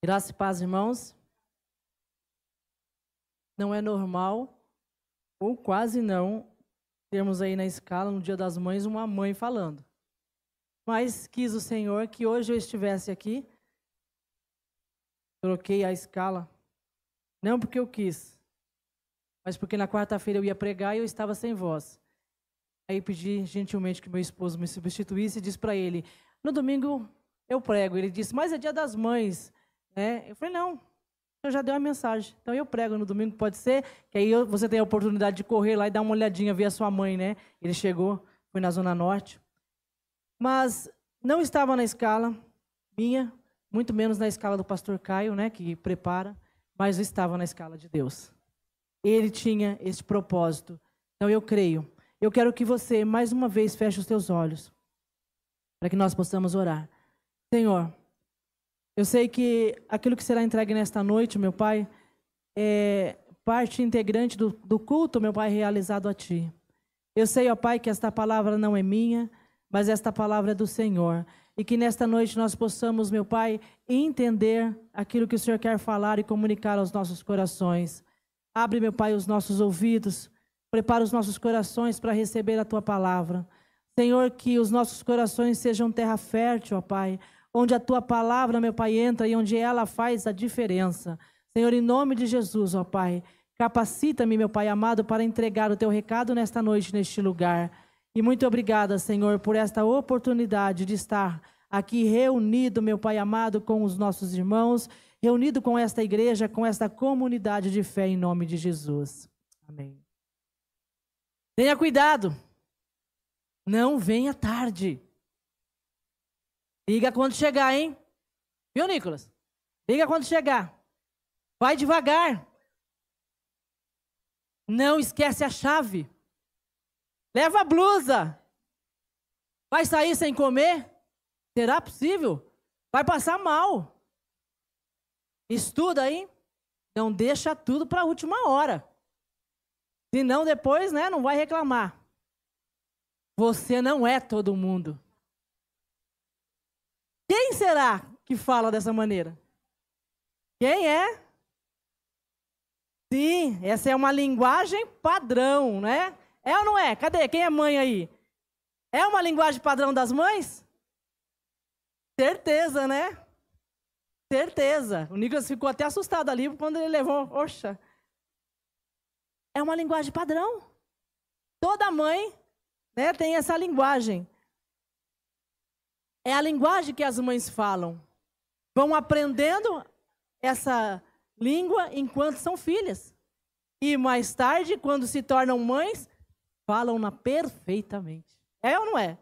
Graça e paz, irmãos. Não é normal, ou quase não, termos aí na escala, no Dia das Mães, uma mãe falando. Mas quis o Senhor que hoje eu estivesse aqui. Troquei a escala, não porque eu quis, mas porque na quarta-feira eu ia pregar e eu estava sem voz. Aí pedi gentilmente que meu esposo me substituísse e disse para ele, no domingo eu prego. Ele disse, mas é Dia das Mães, né? Eu falei, não. Eu já dei uma mensagem. Então eu prego no domingo, pode ser, que aí você tem a oportunidade de correr lá e dar uma olhadinha, ver a sua mãe, né? Ele chegou, foi na Zona Norte. Mas não estava na escala minha, muito menos na escala do pastor Caio, né? Que prepara, mas estava na escala de Deus. Ele tinha esse propósito. Então eu creio. Eu quero que você, mais uma vez, feche os seus olhos, para que nós possamos orar. Senhor, eu sei que aquilo que será entregue nesta noite, meu Pai, é parte integrante do culto, meu Pai, realizado a Ti. Eu sei, ó Pai, que esta palavra não é minha, mas esta palavra é do Senhor. E que nesta noite nós possamos, meu Pai, entender aquilo que o Senhor quer falar e comunicar aos nossos corações. Abre, meu Pai, os nossos ouvidos, prepara os nossos corações para receber a Tua palavra. Senhor, que os nossos corações sejam terra fértil, ó Pai, onde a Tua palavra, meu Pai, entra e onde ela faz a diferença. Senhor, em nome de Jesus, ó Pai, capacita-me, meu Pai amado, para entregar o Teu recado nesta noite, neste lugar. E muito obrigada, Senhor, por esta oportunidade de estar aqui reunido, meu Pai amado, com os nossos irmãos, reunido com esta igreja, com esta comunidade de fé, em nome de Jesus. Amém. Tenha cuidado. Não venha tarde. Liga quando chegar, hein? Viu, Nicolas? Liga quando chegar. Vai devagar. Não esquece a chave. Leva a blusa. Vai sair sem comer? Será possível? Vai passar mal. Estuda aí. Não deixa tudo para a última hora. Senão depois, né, não vai reclamar. Você não é todo mundo. Quem será que fala dessa maneira? Quem é? Sim, essa é uma linguagem padrão, né? É ou não é? Cadê? Quem é mãe aí? É uma linguagem padrão das mães? Certeza, né? Certeza. O Nicolas ficou até assustado ali quando ele levou. Oxa. É uma linguagem padrão. Toda mãe, né, tem essa linguagem. É a linguagem que as mães falam. Vão aprendendo essa língua enquanto são filhas. E mais tarde, quando se tornam mães, falam-na perfeitamente. É ou não é?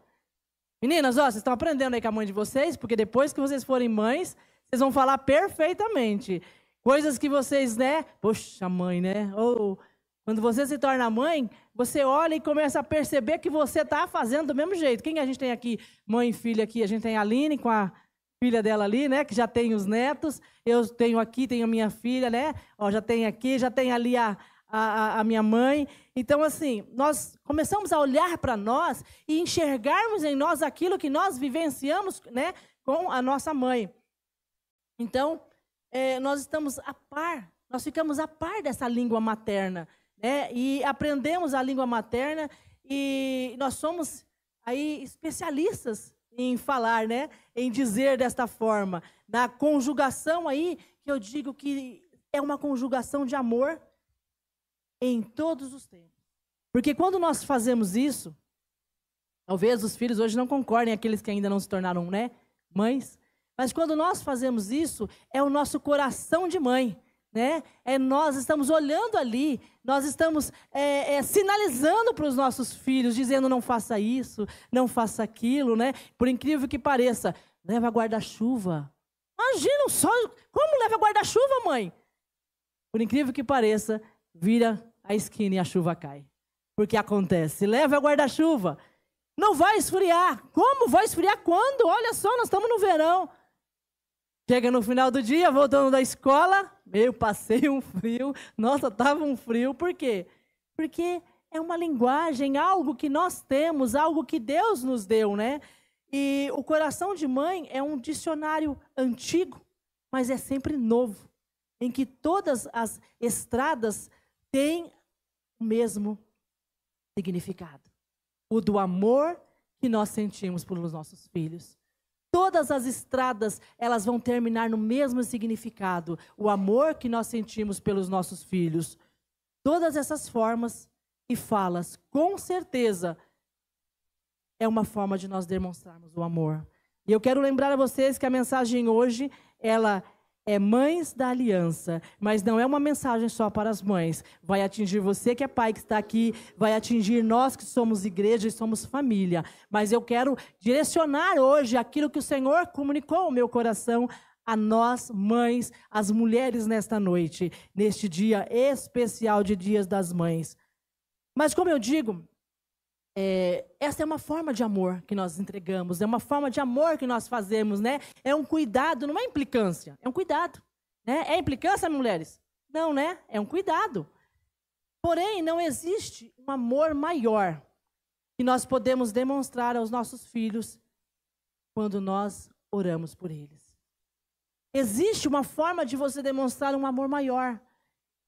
Meninas, ó, vocês estão aprendendo aí com a mãe de vocês, porque depois que vocês forem mães, vocês vão falar perfeitamente. Coisas que vocês, né? Poxa, mãe, né? Ou quando você se torna mãe, você olha e começa a perceber que você está fazendo do mesmo jeito. Quem a gente tem aqui, mãe e filha aqui? A gente tem a Aline com a filha dela ali, né? Que já tem os netos. Eu tenho aqui, tenho a minha filha, né? Ó, já tem aqui, já tem ali a minha mãe. Então, assim, nós começamos a olhar para nós e enxergarmos em nós aquilo que nós vivenciamos, né? Com a nossa mãe. Então, nós estamos a par, nós ficamos a par dessa língua materna. Né? E aprendemos a língua materna e nós somos aí especialistas em falar, né? Em dizer desta forma. Na conjugação aí, que eu digo que é uma conjugação de amor em todos os tempos. Porque quando nós fazemos isso, talvez os filhos hoje não concordem, aqueles que ainda não se tornaram, né, mães, mas quando nós fazemos isso, é o nosso coração de mãe. Né? Nós estamos olhando ali, nós estamos sinalizando para os nossos filhos, dizendo não faça isso, não faça aquilo, né? Por incrível que pareça, leva guarda-chuva. Imagina só, como leva guarda-chuva, mãe? Por incrível que pareça, vira a esquina e a chuva cai. Porque acontece, leva guarda-chuva, não vai esfriar. Como vai esfriar quando? Olha só, nós estamos no verão. Chega no final do dia, voltando da escola, eu passei um frio, nossa, estava um frio, por quê? Porque é uma linguagem, algo que nós temos, algo que Deus nos deu, né? E o coração de mãe é um dicionário antigo, mas é sempre novo, em que todas as estradas têm o mesmo significado. O do amor que nós sentimos pelos nossos filhos. Todas as estradas, elas vão terminar no mesmo significado. O amor que nós sentimos pelos nossos filhos. Todas essas formas e falas, com certeza, é uma forma de nós demonstrarmos o amor. E eu quero lembrar a vocês que a mensagem hoje, ela é Mães da Aliança, mas não é uma mensagem só para as mães. Vai atingir você que é pai que está aqui, vai atingir nós que somos igreja e somos família. Mas eu quero direcionar hoje aquilo que o Senhor comunicou ao meu coração a nós, mães, as mulheres nesta noite, neste dia especial de Dias das Mães. Mas como eu digo, essa é uma forma de amor que nós entregamos, é uma forma de amor que nós fazemos, né? É um cuidado, não é implicância, é um cuidado, né? É implicância, mulheres? Não, né? É um cuidado. Porém, não existe um amor maior que nós podemos demonstrar aos nossos filhos quando nós oramos por eles. Existe uma forma de você demonstrar um amor maior.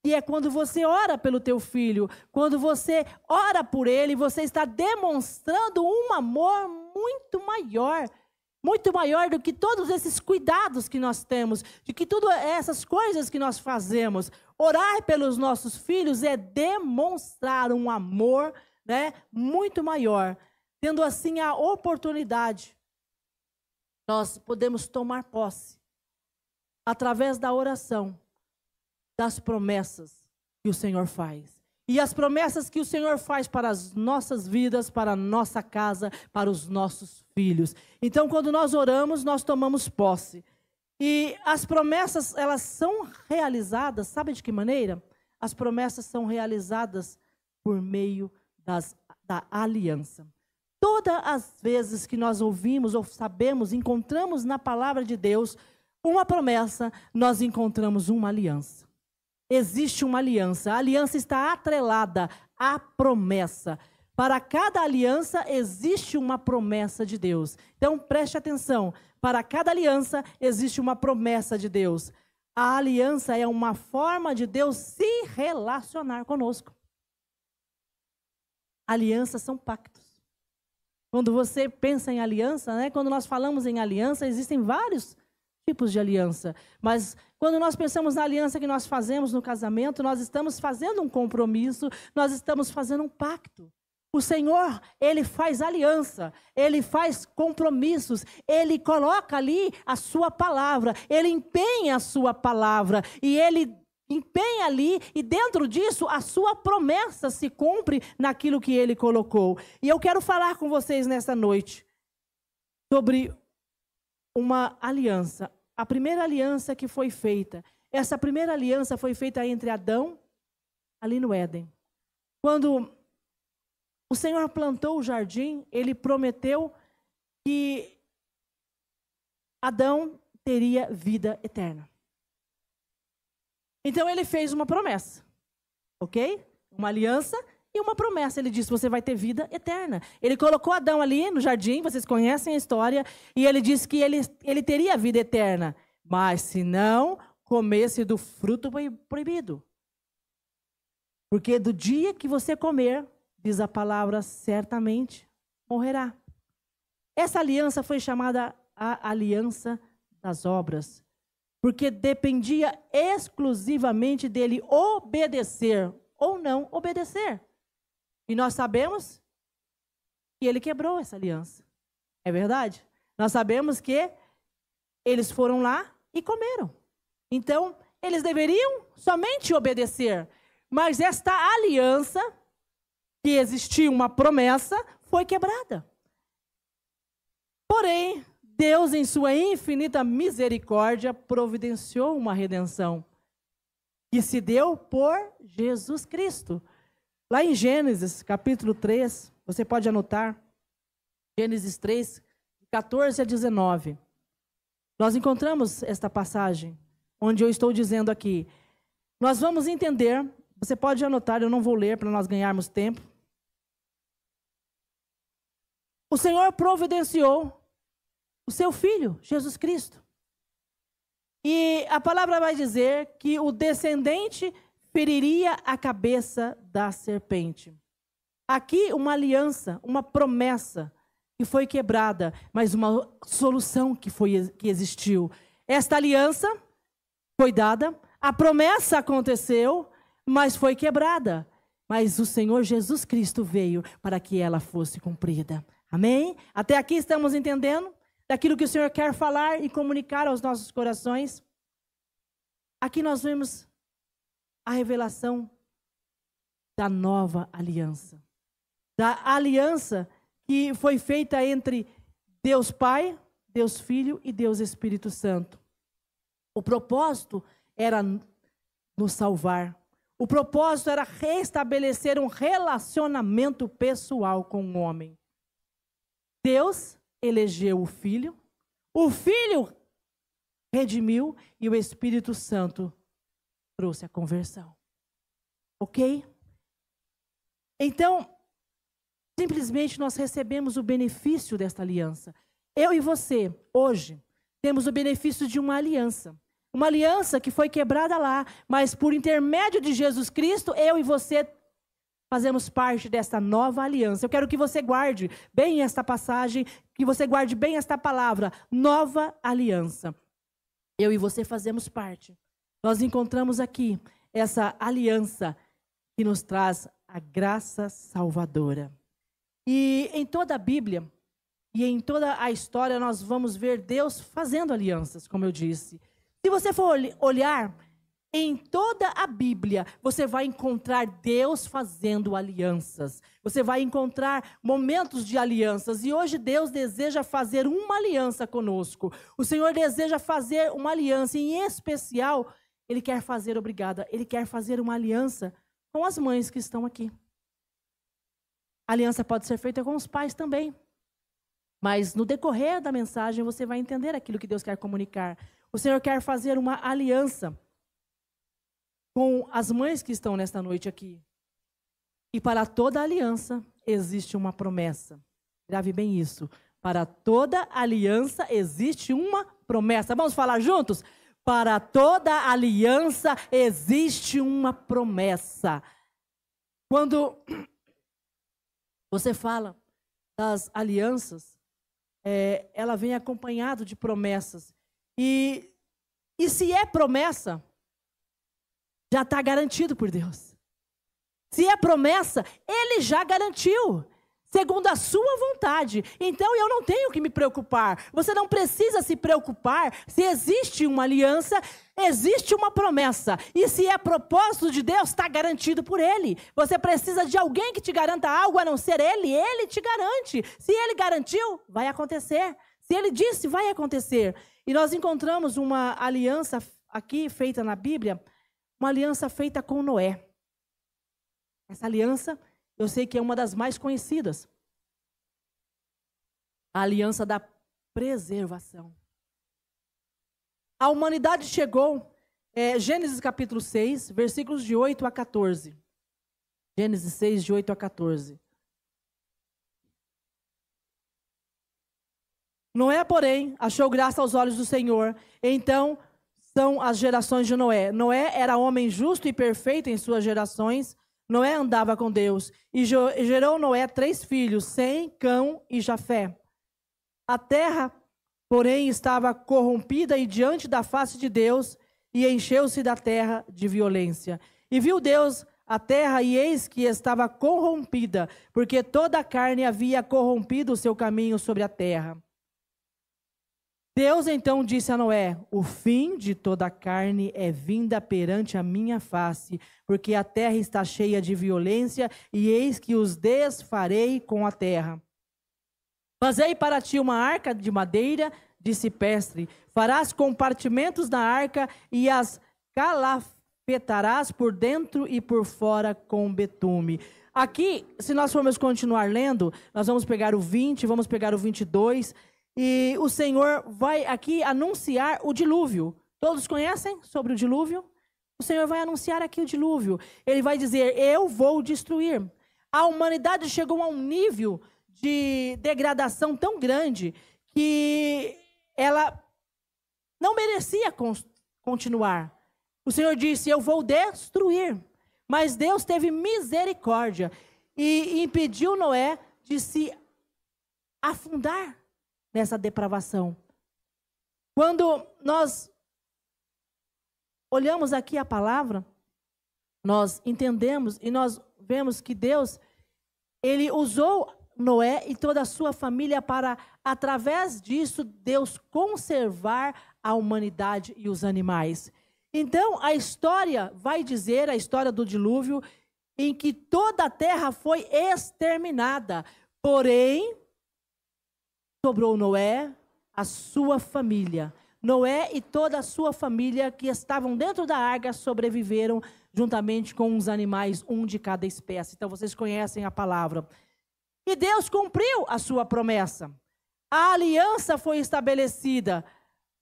E é quando você ora pelo teu filho, quando você ora por ele, você está demonstrando um amor muito maior do que todos esses cuidados que nós temos, de que todas essas coisas que nós fazemos. Orar pelos nossos filhos é demonstrar um amor, né, muito maior. Tendo assim a oportunidade, nós podemos tomar posse, através da oração, das promessas que o Senhor faz. E as promessas que o Senhor faz para as nossas vidas, para a nossa casa, para os nossos filhos. Então, quando nós oramos, nós tomamos posse. E as promessas, elas são realizadas, sabe de que maneira? As promessas são realizadas por meio da aliança. Todas as vezes que nós ouvimos ou sabemos, encontramos na palavra de Deus uma promessa, nós encontramos uma aliança. Existe uma aliança. A aliança está atrelada à promessa. Para cada aliança existe uma promessa de Deus. Então preste atenção. Para cada aliança existe uma promessa de Deus. A aliança é uma forma de Deus se relacionar conosco. Alianças são pactos. Quando você pensa em aliança, né? Quando nós falamos em aliança, existem vários tipos de aliança. Mas quando nós pensamos na aliança que nós fazemos no casamento, nós estamos fazendo um compromisso, nós estamos fazendo um pacto. O Senhor, Ele faz aliança, Ele faz compromissos, Ele coloca ali a sua palavra, Ele empenha a sua palavra, e Ele empenha ali, e dentro disso a sua promessa se cumpre naquilo que Ele colocou. E eu quero falar com vocês nesta noite sobre uma aliança. A primeira aliança que foi feita. Essa primeira aliança foi feita entre Adão, ali no Éden. Quando o Senhor plantou o jardim, Ele prometeu que Adão teria vida eterna. Então Ele fez uma promessa, ok? Uma aliança e uma promessa. Ele disse, você vai ter vida eterna. Ele colocou Adão ali no jardim, vocês conhecem a história, e Ele disse que ele teria vida eterna, mas se não comesse do fruto proibido. Porque do dia que você comer, diz a palavra, certamente morrerá. Essa aliança foi chamada a aliança das obras, porque dependia exclusivamente dele obedecer ou não obedecer. E nós sabemos que ele quebrou essa aliança. É verdade? Nós sabemos que eles foram lá e comeram. Então, eles deveriam somente obedecer. Mas esta aliança, que existia uma promessa, foi quebrada. Porém, Deus, em sua infinita misericórdia, providenciou uma redenção que se deu por Jesus Cristo. Lá em Gênesis, capítulo 3, você pode anotar, Gênesis 3, 14 a 19. Nós encontramos esta passagem, onde eu estou dizendo aqui. Nós vamos entender, você pode anotar, eu não vou ler para nós ganharmos tempo. O Senhor providenciou o seu Filho, Jesus Cristo. E a palavra vai dizer que o descendente feriria a cabeça da serpente. Aqui uma aliança, uma promessa que foi quebrada, mas uma solução que existiu. Esta aliança foi dada, a promessa aconteceu, mas foi quebrada. Mas o Senhor Jesus Cristo veio para que ela fosse cumprida. Amém? Até aqui estamos entendendo daquilo que o Senhor quer falar e comunicar aos nossos corações. Aqui nós vemos a revelação da nova aliança. Da aliança que foi feita entre Deus Pai, Deus Filho e Deus Espírito Santo. O propósito era nos salvar. O propósito era restabelecer um relacionamento pessoal com o homem. Deus elegeu o Filho redimiu e o Espírito Santo trouxe a conversão. Ok? Então, simplesmente nós recebemos o benefício desta aliança. Eu e você, hoje, temos o benefício de uma aliança. Uma aliança que foi quebrada lá, mas por intermédio de Jesus Cristo, eu e você fazemos parte desta nova aliança. Eu quero que você guarde bem esta passagem, que você guarde bem esta palavra, nova aliança. Eu e você fazemos parte. Nós encontramos aqui essa aliança que nos traz a graça salvadora. E em toda a Bíblia e em toda a história nós vamos ver Deus fazendo alianças, como eu disse. Se você for olhar em toda a Bíblia, você vai encontrar Deus fazendo alianças. Você vai encontrar momentos de alianças. E hoje Deus deseja fazer uma aliança conosco. O Senhor deseja fazer uma aliança. Em especial, Ele quer fazer, Ele quer fazer uma aliança com as mães que estão aqui. A aliança pode ser feita com os pais também. Mas no decorrer da mensagem, você vai entender aquilo que Deus quer comunicar. O Senhor quer fazer uma aliança com as mães que estão nesta noite aqui. E para toda aliança existe uma promessa. Grave bem isso. Para toda aliança existe uma promessa. Vamos falar juntos? Para toda aliança existe uma promessa. Quando você fala das alianças, ela vem acompanhado de promessas. E se é promessa, já está garantido por Deus. Se é promessa, Ele já garantiu, segundo a sua vontade. Então eu não tenho que me preocupar. Você não precisa se preocupar. Se existe uma aliança, existe uma promessa. E se é propósito de Deus, está garantido por Ele. Você precisa de alguém que te garanta algo a não ser Ele. Ele te garante. Se Ele garantiu, vai acontecer. Se Ele disse, vai acontecer. E nós encontramos uma aliança aqui feita na Bíblia, uma aliança feita com Noé. Essa aliança, eu sei que é uma das mais conhecidas. A aliança da preservação. A humanidade chegou, Gênesis capítulo 6, versículos de 8 a 14. Gênesis 6, de 8 a 14. Noé, porém, achou graça aos olhos do Senhor. Então, são as gerações de Noé. Noé era homem justo e perfeito em suas gerações. Noé andava com Deus. E gerou Noé 3 filhos, Sem, Cão e Jafé. A terra, porém, estava corrompida e diante da face de Deus, e encheu-se da terra de violência. E viu Deus a terra, e eis que estava corrompida, porque toda a carne havia corrompido o seu caminho sobre a terra. Deus então disse a Noé: o fim de toda a carne é vinda perante a minha face, porque a terra está cheia de violência, e eis que os desfarei com a terra. Fazei para ti uma arca de madeira de cipestre, farás compartimentos na arca e as calafetarás por dentro e por fora com betume. Aqui, se nós formos continuar lendo, nós vamos pegar o 20, vamos pegar o 22, e o Senhor vai aqui anunciar o dilúvio. Todos conhecem sobre o dilúvio? O Senhor vai anunciar aqui o dilúvio. Ele vai dizer: eu vou destruir. A humanidade chegou a um nível de degradação tão grande que ela não merecia continuar. O Senhor disse, eu vou destruir. Mas Deus teve misericórdia e impediu Noé de se afundar nessa depravação. Quando nós olhamos aqui a palavra, nós entendemos e nós vemos que Deus, Ele usou Noé e toda a sua família para, através disso, Deus conservar a humanidade e os animais. Então, a história vai dizer, a história do dilúvio, em que toda a terra foi exterminada. Porém, sobrou Noé, a sua família. Noé e toda a sua família que estavam dentro da arca sobreviveram juntamente com os animais, um de cada espécie. Então, vocês conhecem a palavra. E Deus cumpriu a sua promessa. A aliança foi estabelecida.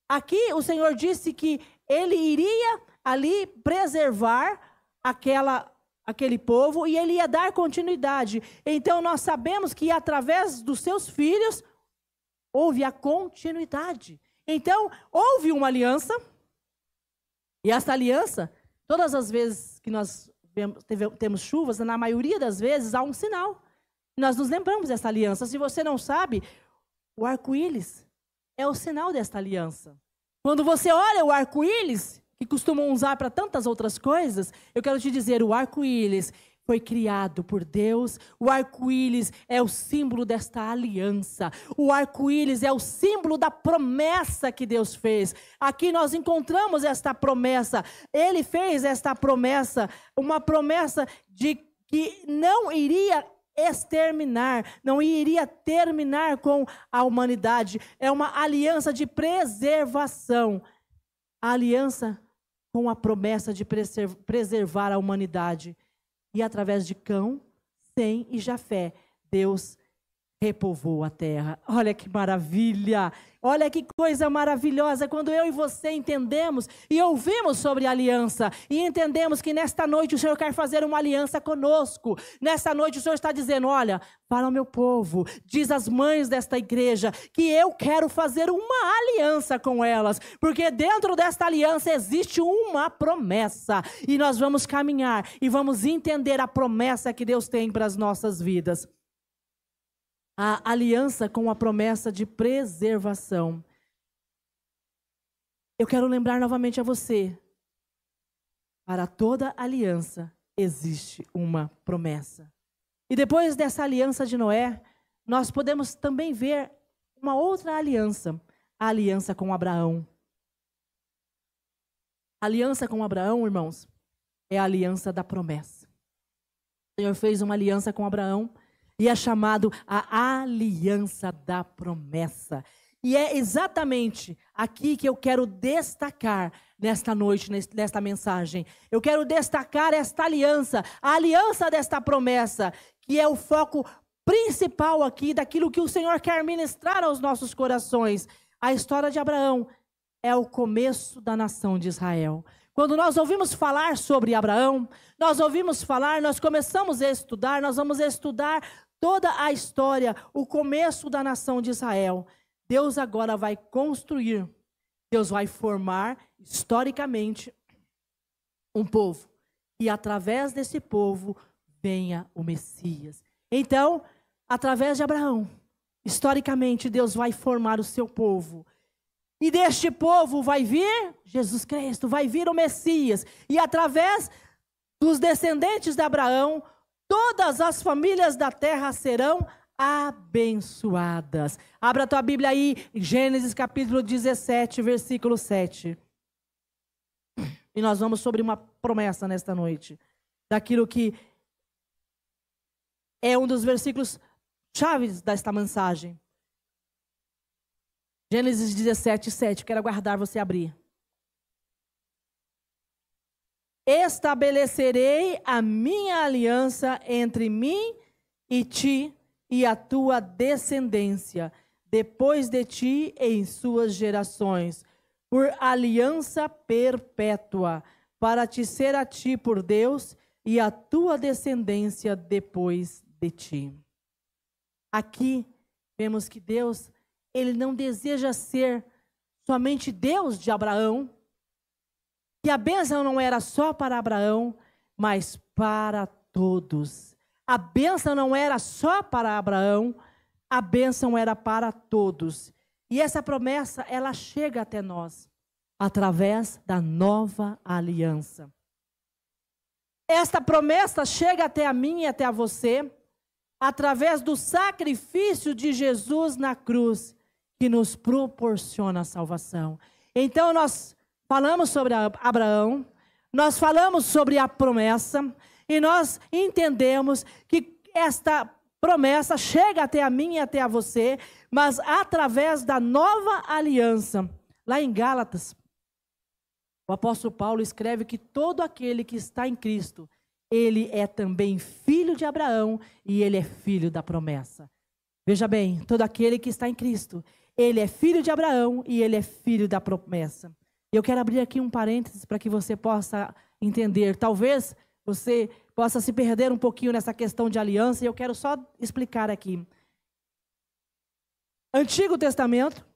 Aqui o Senhor disse que Ele iria ali preservar aquele povo e Ele ia dar continuidade. Então nós sabemos que através dos seus filhos houve a continuidade. Então houve uma aliança e essa aliança, todas as vezes que nós temos chuvas, na maioria das vezes há um sinal. Nós nos lembramos dessa aliança. Se você não sabe, o arco-íris é o sinal desta aliança. Quando você olha o arco-íris, que costumam usar para tantas outras coisas, eu quero te dizer, o arco-íris foi criado por Deus. O arco-íris é o símbolo desta aliança. O arco-íris é o símbolo da promessa que Deus fez. Aqui nós encontramos esta promessa. Ele fez esta promessa, uma promessa de que não iria exterminar, não iria terminar com a humanidade. É uma aliança de preservação. A aliança com a promessa de preservar a humanidade. E através de Cão, Sem e Jafé, Deus repovoou a terra. Olha que maravilha! Olha que coisa maravilhosa quando eu e você entendemos e ouvimos sobre a aliança e entendemos que nesta noite o Senhor quer fazer uma aliança conosco. Nesta noite o Senhor está dizendo, olha, fala ao meu povo, diz às mães desta igreja que eu quero fazer uma aliança com elas, porque dentro desta aliança existe uma promessa e nós vamos caminhar e vamos entender a promessa que Deus tem para as nossas vidas. A aliança com a promessa de preservação. Eu quero lembrar novamente a você, para toda aliança existe uma promessa. E depois dessa aliança de Noé, nós podemos também ver uma outra aliança, a aliança com Abraão. A aliança com Abraão, irmãos, é a aliança da promessa. O Senhor fez uma aliança com Abraão, e é chamado a aliança da promessa. E é exatamente aqui que eu quero destacar nesta noite, nesta mensagem. Eu quero destacar esta aliança, a aliança desta promessa, que é o foco principal aqui daquilo que o Senhor quer ministrar aos nossos corações. A história de Abraão é o começo da nação de Israel. Quando nós ouvimos falar sobre Abraão, nós começamos a estudar, nós vamos estudar toda a história, o começo da nação de Israel. Deus agora vai construir, Deus vai formar historicamente um povo. E através desse povo venha o Messias. Então, através de Abraão, historicamente Deus vai formar o seu povo. E deste povo vai vir Jesus Cristo, vai vir o Messias. E através dos descendentes de Abraão, todas as famílias da terra serão abençoadas. Abra a tua Bíblia aí, Gênesis capítulo 17, versículo 7. E nós vamos sobre uma promessa nesta noite. Daquilo que é um dos versículos chaves desta mensagem. Gênesis 17, 7. Quero aguardar você abrir. Estabelecerei a minha aliança entre mim e ti e a tua descendência, depois de ti em suas gerações, por aliança perpétua, para te ser a ti por Deus e a tua descendência depois de ti. Aqui vemos que Deus, Ele não deseja ser somente Deus de Abraão, que a bênção não era só para Abraão, mas para todos. A bênção não era só para Abraão, a bênção era para todos. E essa promessa, ela chega até nós, através da nova aliança. Esta promessa chega até a mim e até a você, através do sacrifício de Jesus na cruz, que nos proporciona a salvação. Então nós falamos sobre Abraão, nós falamos sobre a promessa, e nós entendemos que esta promessa chega até a mim e até a você, mas através da nova aliança. Lá em Gálatas, o apóstolo Paulo escreve que todo aquele que está em Cristo, ele é também filho de Abraão e ele é filho da promessa. Veja bem, todo aquele que está em Cristo, ele é filho de Abraão e ele é filho da promessa. Eu quero abrir aqui um parênteses para que você possa entender. Talvez você possa se perder um pouquinho nessa questão de aliança, e eu quero só explicar aqui. Antigo Testamento,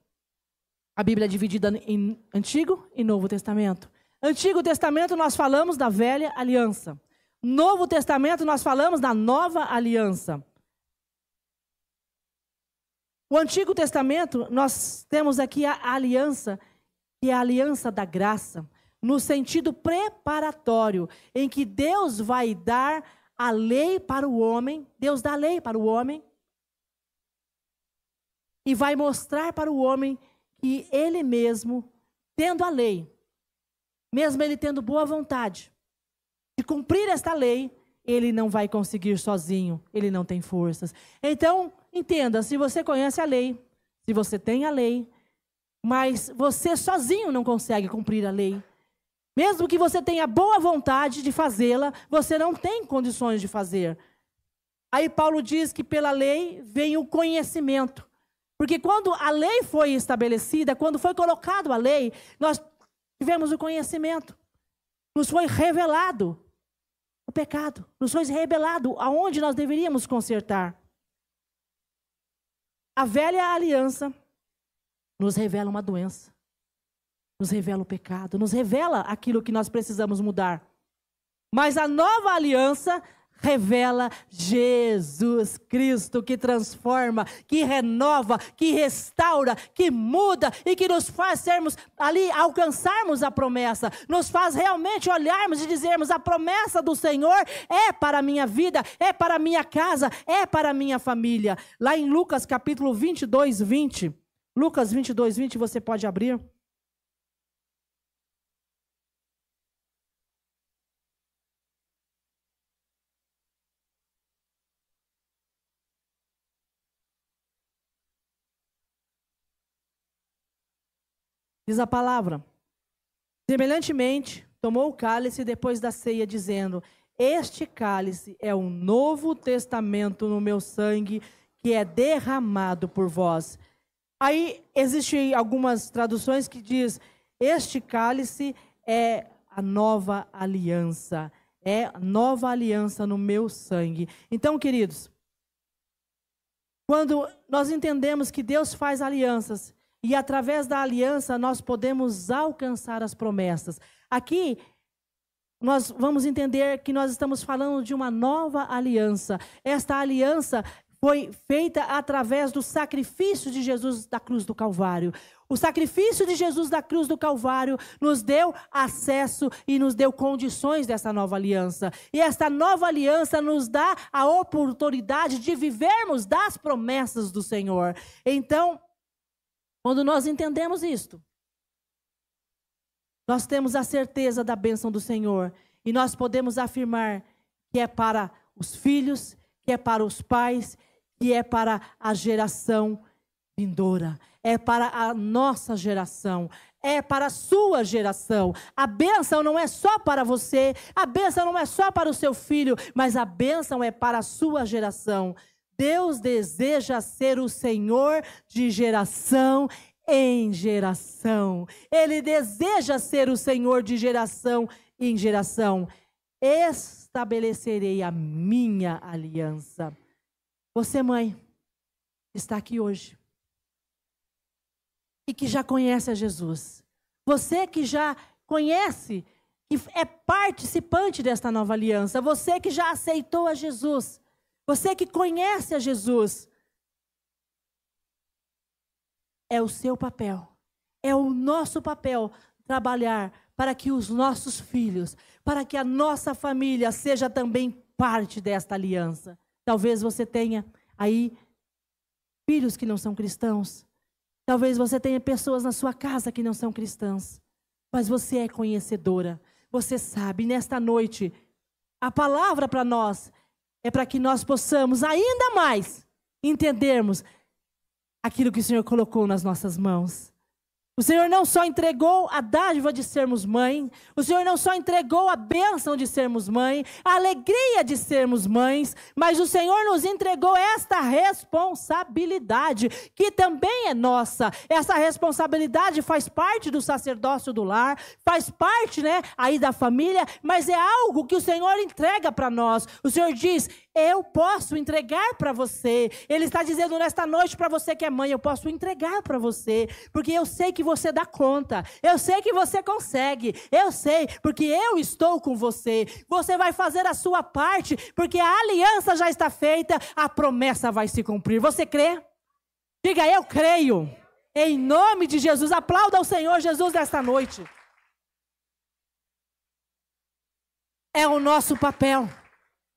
a Bíblia é dividida em Antigo e Novo Testamento. Antigo Testamento nós falamos da velha aliança. Novo Testamento nós falamos da nova aliança. O Antigo Testamento nós temos aqui a aliança, que é a aliança da graça, no sentido preparatório, em que Deus vai dar a lei para o homem, Deus dá a lei para o homem, e vai mostrar para o homem que ele mesmo, tendo a lei, mesmo ele tendo boa vontade de cumprir esta lei, ele não vai conseguir sozinho, ele não tem forças. Então, entenda, se você conhece a lei, se você tem a lei, mas você sozinho não consegue cumprir a lei, mesmo que você tenha boa vontade de fazê-la, você não tem condições de fazer. Aí Paulo diz que pela lei vem o conhecimento. Porque quando a lei foi estabelecida, quando foi colocado a lei, nós tivemos o conhecimento. Nos foi revelado o pecado. Nos foi revelado aonde nós deveríamos consertar. A velha aliança nos revela uma doença. Nos revela o pecado, nos revela aquilo que nós precisamos mudar. Mas a nova aliança revela Jesus Cristo, que transforma, que renova, que restaura, que muda e que nos faz sermos ali, alcançarmos a promessa. Nos faz realmente olharmos e dizermos: a promessa do Senhor é para a minha vida, é para a minha casa, é para a minha família. Lá em Lucas capítulo 22, 20. Lucas 22, 20, você pode abrir. Diz a palavra: semelhantemente, tomou o cálice depois da ceia, dizendo: este cálice é o novo testamento no meu sangue, que é derramado por vós. Aí, existem algumas traduções que diz: este cálice é a nova aliança. É a nova aliança no meu sangue. Então, queridos, quando nós entendemos que Deus faz alianças, e através da aliança nós podemos alcançar as promessas. Aqui nós vamos entender que nós estamos falando de uma nova aliança. Esta aliança foi feita através do sacrifício de Jesus da cruz do Calvário. O sacrifício de Jesus da cruz do Calvário nos deu acesso e nos deu condições dessa nova aliança. E esta nova aliança nos dá a oportunidade de vivermos das promessas do Senhor. Então, quando nós entendemos isto, nós temos a certeza da bênção do Senhor. E nós podemos afirmar que é para os filhos, que é para os pais, que é para a geração vindoura. É para a nossa geração, é para a sua geração. A bênção não é só para você, a bênção não é só para o seu filho, mas a bênção é para a sua geração. Deus deseja ser o Senhor de geração em geração. Ele deseja ser o Senhor de geração em geração. Estabelecerei a minha aliança. Você, mãe, está aqui hoje e que já conhece a Jesus. Você que já conhece que é participante desta nova aliança, você que já aceitou a Jesus, você que conhece a Jesus, é o seu papel, é o nosso papel trabalhar para que os nossos filhos, para que a nossa família seja também parte desta aliança. Talvez você tenha aí filhos que não são cristãos, talvez você tenha pessoas na sua casa que não são cristãs, mas você é conhecedora, você sabe, nesta noite, a palavra para nós é para que nós possamos ainda mais entendermos aquilo que o Senhor colocou nas nossas mãos. O Senhor não só entregou a dádiva de sermos mãe, o Senhor não só entregou a bênção de sermos mãe, a alegria de sermos mães, mas o Senhor nos entregou esta responsabilidade, que também é nossa. Essa responsabilidade faz parte do sacerdócio do lar, faz parte, aí da família, mas é algo que o Senhor entrega para nós. O Senhor diz: eu posso entregar para você. Ele está dizendo nesta noite para você que é mãe: eu posso entregar para você, porque eu sei que você dá conta, eu sei que você consegue, eu sei, porque eu estou com você. Você vai fazer a sua parte, porque a aliança já está feita, a promessa vai se cumprir. Você crê? Diga: eu creio. Em nome de Jesus, aplauda ao Senhor Jesus nesta noite. É o nosso papel.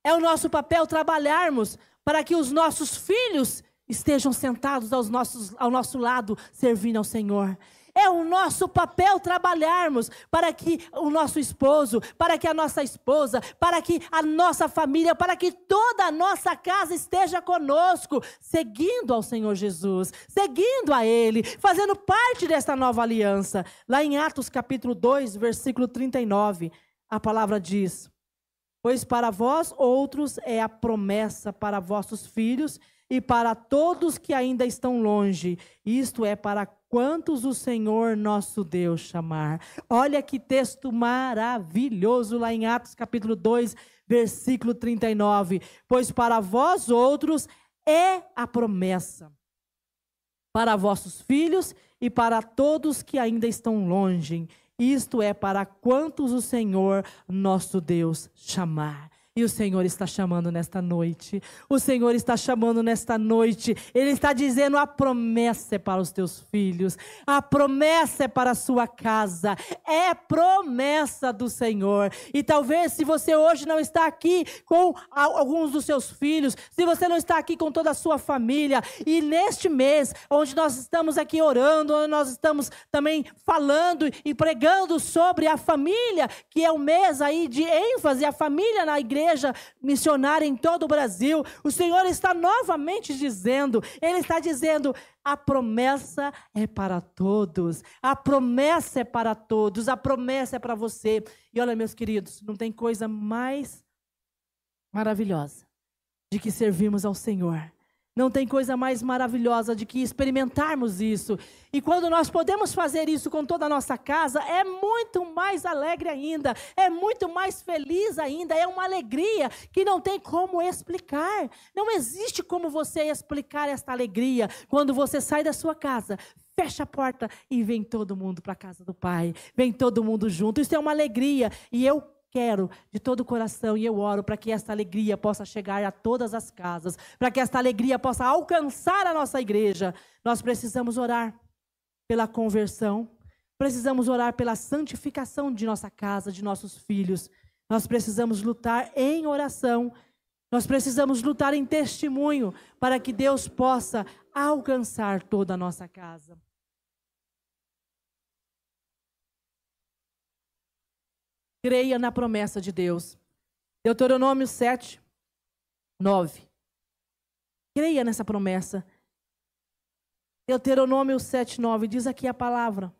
É o nosso papel trabalharmos para que os nossos filhos estejam sentados ao nosso lado, servindo ao Senhor. É o nosso papel trabalharmos para que o nosso esposo, para que a nossa esposa, para que a nossa família, para que toda a nossa casa esteja conosco, seguindo ao Senhor Jesus, seguindo a Ele, fazendo parte desta nova aliança. Lá em Atos capítulo 2, versículo 39, a palavra diz: pois para vós outros é a promessa para vossos filhos e para todos que ainda estão longe, isto é, para quantos o Senhor nosso Deus chamar. Olha que texto maravilhoso lá em Atos capítulo 2, versículo 39. Pois para vós outros é a promessa, para vossos filhos e para todos que ainda estão longe, isto é, para quantos o Senhor nosso Deus chamar. E o Senhor está chamando nesta noite. O Senhor está chamando nesta noite. Ele está dizendo: a promessa é para os teus filhos. A promessa é para a sua casa. É promessa do Senhor. E talvez, se você hoje não está aqui com alguns dos seus filhos, se você não está aqui com toda a sua família, e neste mês, onde nós estamos aqui orando, onde nós estamos também falando e pregando sobre a família, que é um mês aí de ênfase, a família na igreja missionária em todo o Brasil, o Senhor está novamente dizendo, Ele está dizendo: a promessa é para todos, a promessa é para todos, a promessa é para você. E olha, meus queridos, não tem coisa mais maravilhosa de que servirmos ao Senhor. Não tem coisa mais maravilhosa de que experimentarmos isso. E quando nós podemos fazer isso com toda a nossa casa, é muito mais alegre ainda, é muito mais feliz ainda, é uma alegria que não tem como explicar. Não existe como você explicar esta alegria quando você sai da sua casa, fecha a porta e vem todo mundo para a casa do Pai, vem todo mundo junto. Isso é uma alegria, e eu quero de todo o coração, e eu oro para que esta alegria possa chegar a todas as casas, para que esta alegria possa alcançar a nossa igreja. Nós precisamos orar pela conversão, precisamos orar pela santificação de nossa casa, de nossos filhos. Nós precisamos lutar em oração, nós precisamos lutar em testemunho, para que Deus possa alcançar toda a nossa casa. Creia na promessa de Deus. Deuteronômio 7, 9. Creia nessa promessa. Deuteronômio 7, 9 diz aqui a palavra: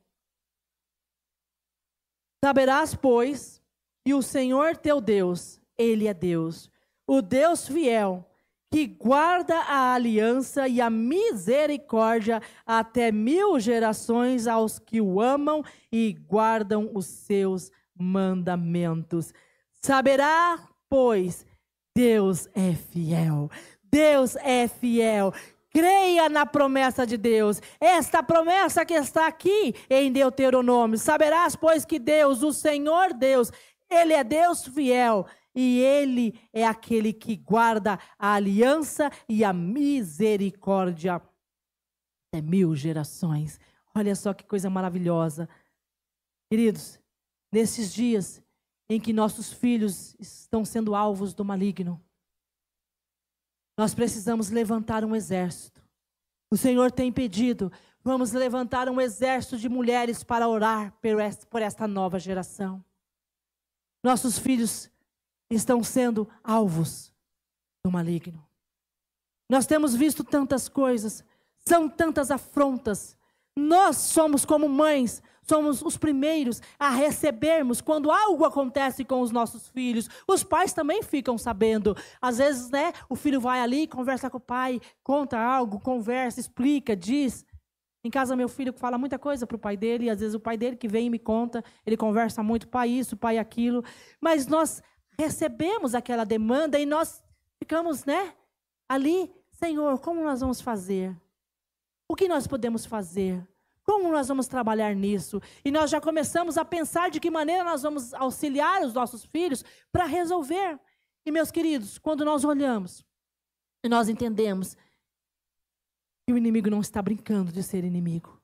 saberás, pois, que o Senhor teu Deus, Ele é Deus, o Deus fiel, que guarda a aliança e a misericórdia até 1000 gerações aos que o amam e guardam os seus mandamentos. Saberá, pois, Deus é fiel. Deus é fiel. creia na promessa de Deus. Esta promessa que está aqui em Deuteronômio. Saberás, pois, que Deus, o Senhor Deus, Ele é Deus fiel. E Ele é aquele que guarda a aliança e a misericórdia até 1000 gerações. Olha só que coisa maravilhosa. Queridos, nesses dias em que nossos filhos estão sendo alvos do maligno, nós precisamos levantar um exército. O Senhor tem pedido, vamos levantar um exército de mulheres para orar por esta nova geração. Nossos filhos estão sendo alvos do maligno. Nós temos visto tantas coisas, são tantas afrontas. Nós somos como mães, somos os primeiros a recebermos quando algo acontece com os nossos filhos. Os pais também ficam sabendo. Às vezes, né, o filho vai ali, conversa com o pai, conta algo, conversa, explica, diz. Em casa, meu filho fala muita coisa para o pai dele, e às vezes o pai dele que vem e me conta, ele conversa muito, pai isso, pai aquilo. Mas nós recebemos aquela demanda e nós ficamos, né, ali, Senhor, como nós vamos fazer? O que nós podemos fazer? Como nós vamos trabalhar nisso? E nós já começamos a pensar de que maneira nós vamos auxiliar os nossos filhos para resolver. E, meus queridos, quando nós olhamos e nós entendemos que o inimigo não está brincando de ser inimigo.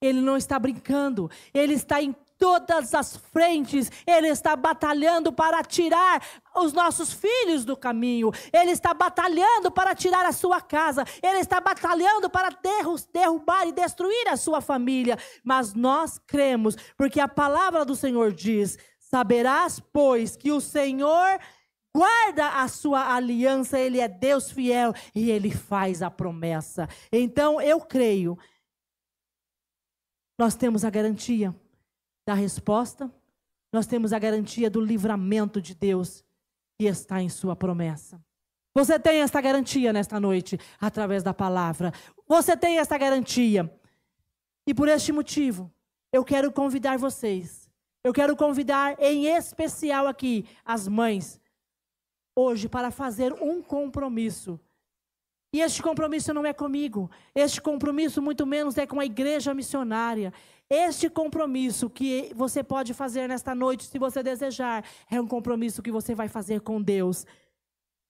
Ele não está brincando, ele está em todas as frentes, ele está batalhando para tirar os nossos filhos do caminho, ele está batalhando para tirar a sua casa, ele está batalhando para derrubar e destruir a sua família, mas nós cremos, porque a palavra do Senhor diz, saberás, pois, que o Senhor guarda a sua aliança, Ele é Deus fiel e Ele faz a promessa. Então eu creio, nós temos a garantia da resposta, nós temos a garantia do livramento de Deus que está em sua promessa. Você tem essa garantia nesta noite, através da palavra. Você tem essa garantia. E por este motivo, eu quero convidar vocês, eu quero convidar em especial aqui as mães, hoje para fazer um compromisso. E este compromisso não é comigo, este compromisso muito menos é com a igreja missionária. Este compromisso que você pode fazer nesta noite, se você desejar, é um compromisso que você vai fazer com Deus,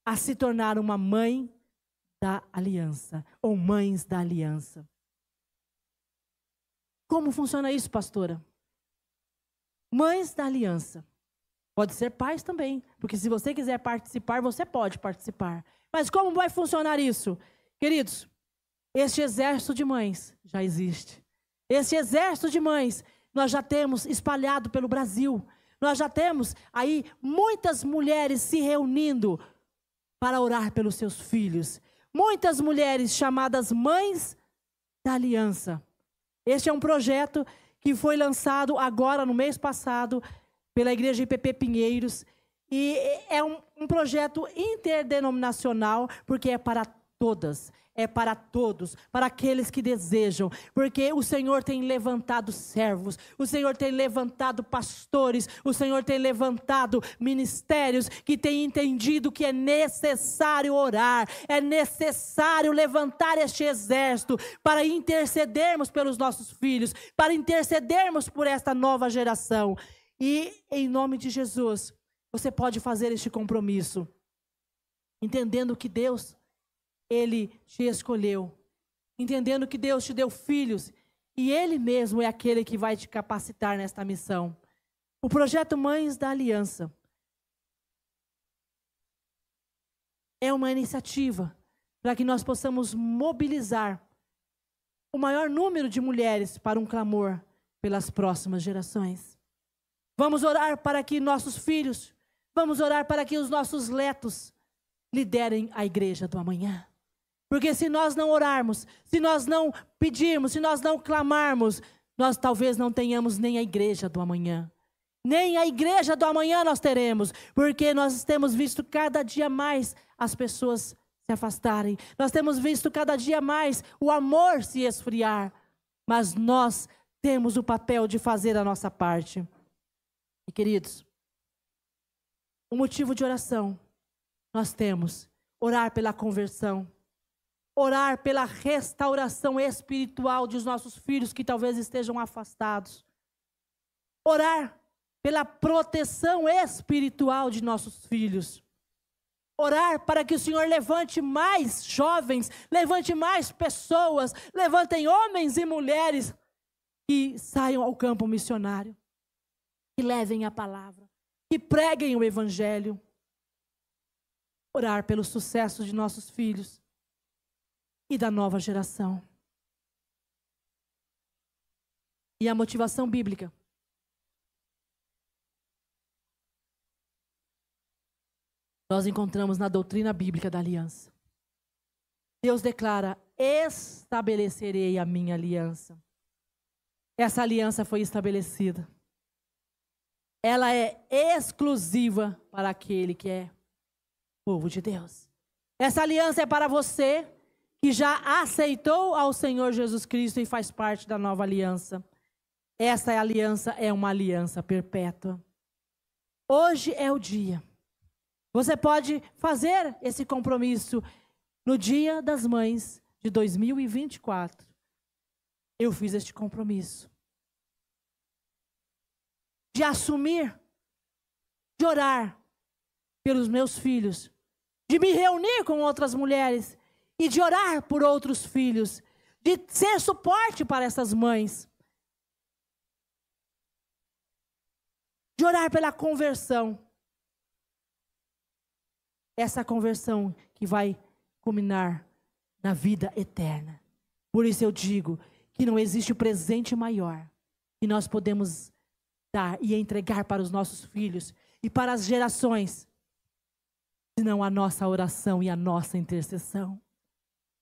a se tornar uma mãe da aliança, ou mães da aliança. Como funciona isso, pastora? Mães da aliança. Pode ser pais também, porque se você quiser participar, você pode participar. Mas como vai funcionar isso? Queridos, este exército de mães já existe. Esse exército de mães nós já temos espalhado pelo Brasil. Nós já temos aí muitas mulheres se reunindo para orar pelos seus filhos. Muitas mulheres chamadas Mães da Aliança. Este é um projeto que foi lançado agora no mês passado pela Igreja IPP Pinheiros. E é um projeto interdenominacional, porque é para todas, é para todos, para aqueles que desejam, porque o Senhor tem levantado servos, o Senhor tem levantado pastores, o Senhor tem levantado ministérios que têm entendido que é necessário orar, é necessário levantar este exército para intercedermos pelos nossos filhos, para intercedermos por esta nova geração. E em nome de Jesus, você pode fazer este compromisso, entendendo que Deus, Ele te escolheu, entendendo que Deus te deu filhos, e Ele mesmo é aquele que vai te capacitar nesta missão. O projeto Mães da Aliança é uma iniciativa para que nós possamos mobilizar o maior número de mulheres para um clamor pelas próximas gerações. Vamos orar para que nossos filhos, vamos orar para que os nossos netos liderem a igreja do amanhã. Porque se nós não orarmos, se nós não pedirmos, se nós não clamarmos, nós talvez não tenhamos nem a igreja do amanhã. Nem a igreja do amanhã nós teremos, porque nós temos visto cada dia mais as pessoas se afastarem. Nós temos visto cada dia mais o amor se esfriar. Mas nós temos o papel de fazer a nossa parte. E queridos, o motivo de oração, nós temos orar pela conversão. orar pela restauração espiritual dos nossos filhos que talvez estejam afastados. Orar pela proteção espiritual de nossos filhos. Orar para que o Senhor levante mais jovens, levante mais pessoas, levantem homens e mulheres que saiam ao campo missionário, que levem a palavra, que preguem o evangelho. Orar pelo sucesso de nossos filhos e da nova geração. E a motivação bíblica. Nós encontramos na doutrina bíblica da aliança. Deus declara: estabelecerei a minha aliança. Essa aliança foi estabelecida. Ela é exclusiva para aquele que é povo de Deus. Essa aliança é para você que já aceitou ao Senhor Jesus Cristo e faz parte da nova aliança. Essa aliança é uma aliança perpétua. Hoje é o dia. Você pode fazer esse compromisso no Dia das Mães de 2024. Eu fiz este compromisso de assumir, de orar pelos meus filhos, de me reunir com outras mulheres e de orar por outros filhos, de ser suporte para essas mães, de orar pela conversão. Essa conversão que vai culminar na vida eterna. Por isso eu digo que não existe presente maior que nós podemos dar e entregar para os nossos filhos e para as gerações, senão a nossa oração e a nossa intercessão.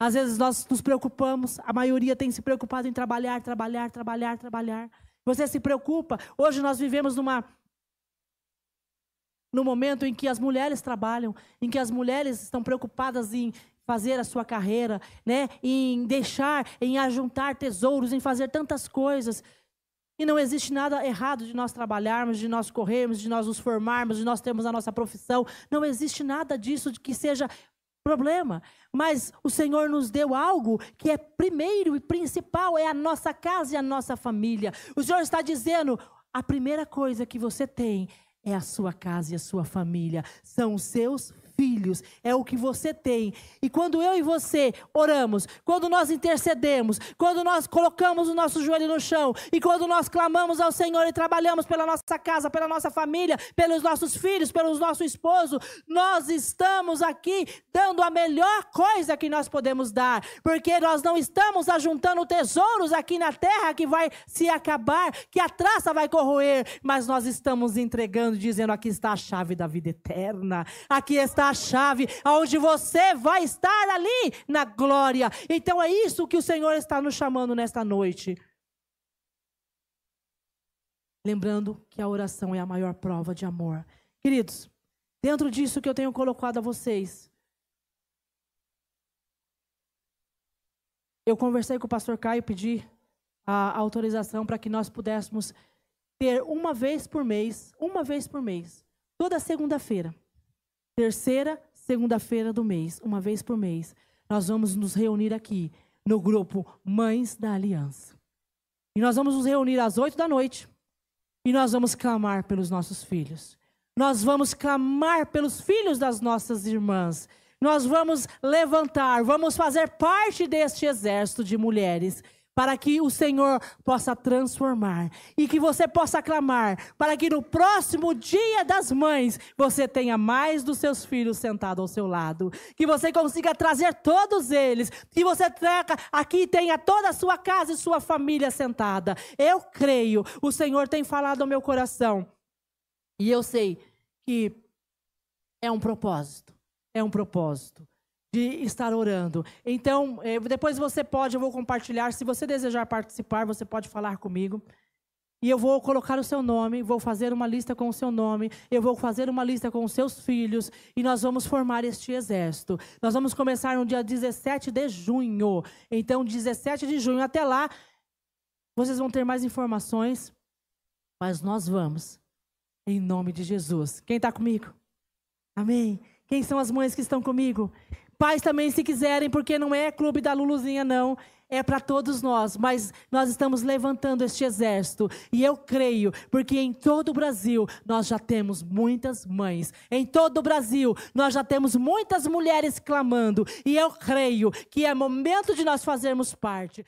Às vezes nós nos preocupamos, a maioria tem se preocupado em trabalhar. Você se preocupa. Hoje nós vivemos no momento em que as mulheres trabalham, em que as mulheres estão preocupadas em fazer a sua carreira, né? Em ajuntar tesouros, em fazer tantas coisas. E não existe nada errado de nós trabalharmos, de nós corrermos, de nós nos formarmos, de nós termos a nossa profissão. Não existe nada disso que seja problema. Mas o Senhor nos deu algo que é primeiro e principal, é a nossa casa e a nossa família. O Senhor está dizendo, a primeira coisa que você tem é a sua casa e a sua família. São os seus filhos. É o que você tem. E quando eu e você oramos, quando nós intercedemos, quando nós colocamos o nosso joelho no chão, e quando nós clamamos ao Senhor e trabalhamos pela nossa casa, pela nossa família, pelos nossos filhos, pelo nosso esposo, nós estamos aqui dando a melhor coisa que nós podemos dar. Porque nós não estamos ajuntando tesouros aqui na terra que vai se acabar, que a traça vai corroer, mas nós estamos entregando, dizendo, aqui está a chave da vida eterna. Aqui está a chave aonde você vai estar ali na glória. Então é isso que o Senhor está nos chamando nesta noite. Lembrando que a oração é a maior prova de amor. Queridos, dentro disso que eu tenho colocado a vocês, eu conversei com o pastor Caio, pedi a autorização para que nós pudéssemos ter uma vez por mês, toda segunda-feira, terceira segunda-feira do mês, uma vez por mês, nós vamos nos reunir aqui no grupo Mães da Aliança. E nós vamos nos reunir às 8 da noite e nós vamos clamar pelos nossos filhos. Nós vamos clamar pelos filhos das nossas irmãs. Nós vamos levantar, vamos fazer parte deste exército de mulheres, para que o Senhor possa transformar e que você possa clamar para que no próximo Dia das Mães você tenha mais dos seus filhos sentados ao seu lado, que você consiga trazer todos eles, que você aqui tenha toda a sua casa e sua família sentada. Eu creio, o Senhor tem falado ao meu coração e eu sei que é um propósito de estar orando. Então, depois eu vou compartilhar, se você desejar participar, você pode falar comigo, e eu vou colocar o seu nome, vou fazer uma lista com o seu nome, eu vou fazer uma lista com os seus filhos, e nós vamos formar este exército. Nós vamos começar no dia 17 de junho, então 17 de junho, até lá, vocês vão ter mais informações, mas nós vamos, em nome de Jesus. Quem está comigo? Amém? Quem são as mães que estão comigo? Pais também, se quiserem, porque não é clube da Luluzinha, não. É para todos nós, mas nós estamos levantando este exército. E eu creio, porque em todo o Brasil nós já temos muitas mães. Em todo o Brasil nós já temos muitas mulheres clamando. E eu creio que é momento de nós fazermos parte.